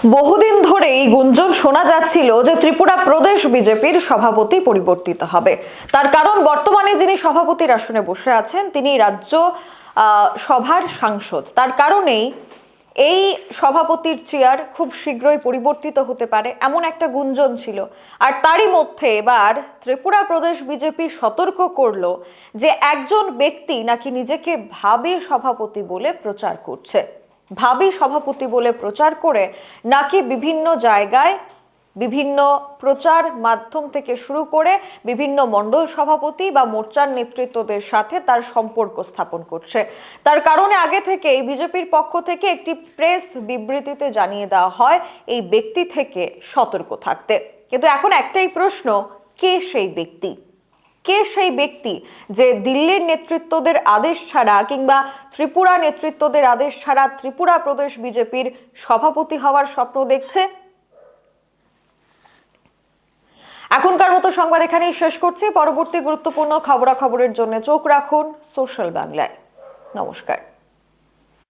বহুদিন ধরেই গুঞ্জন শোনা যাচ্ছিল যে ত্রিপুরা প্রদেশ বিজেপির সভাপতি পরিবর্তিত হবে। তার কারণ বর্তমানে যিনি সভাপতির আসনে বসে আছেন তিনি রাজ্য সভার সাংসদ। তার কারণেই এই সভাপতির চেয়ার খুব শীঘ্রই পরিবর্তিত হতে পারে এমন একটা গুঞ্জন ছিল। আর তারই মধ্যে এবার ত্রিপুরা প্রদেশ বিজেপি সতর্ক করলো যে একজন ব্যক্তি নাকি নিজেকে ভাবী সভাপতি বলে প্রচার করছে। ভাবী সভাপতি বলে প্রচার করে নাকি বিভিন্ন জায়গায় বিভিন্ন প্রচার মাধ্যম থেকে শুরু করে বিভিন্ন মণ্ডল সভাপতি বা মোর্চার নেতৃত্বদের সাথে তার সম্পর্ক স্থাপন করছে। তার কারণে আগে থেকেই বিজেপির পক্ষ থেকে একটি প্রেস বিবৃতিতে জানিয়ে দেওয়া হয় এই ব্যক্তি থেকে সতর্ক থাকতে। কিন্তু এখন একটাই প্রশ্ন, কে সেই ব্যক্তি? কে সেই ব্যক্তি যে দিল্লির নেতৃত্বদের আদেশ ছাড়া কিংবা ত্রিপুরা নেতৃত্বদের আদেশ ছাড়া ত্রিপুরা প্রদেশ বিজেপির সভাপতি হওয়ার স্বপ্ন দেখছে? এখনকার মতো সংবাদ এখানেই শেষ করছি। পরবর্তী গুরুত্বপূর্ণ খবরাখবরের জন্য চোখ রাখুন সোশ্যাল বাংলায়। নমস্কার।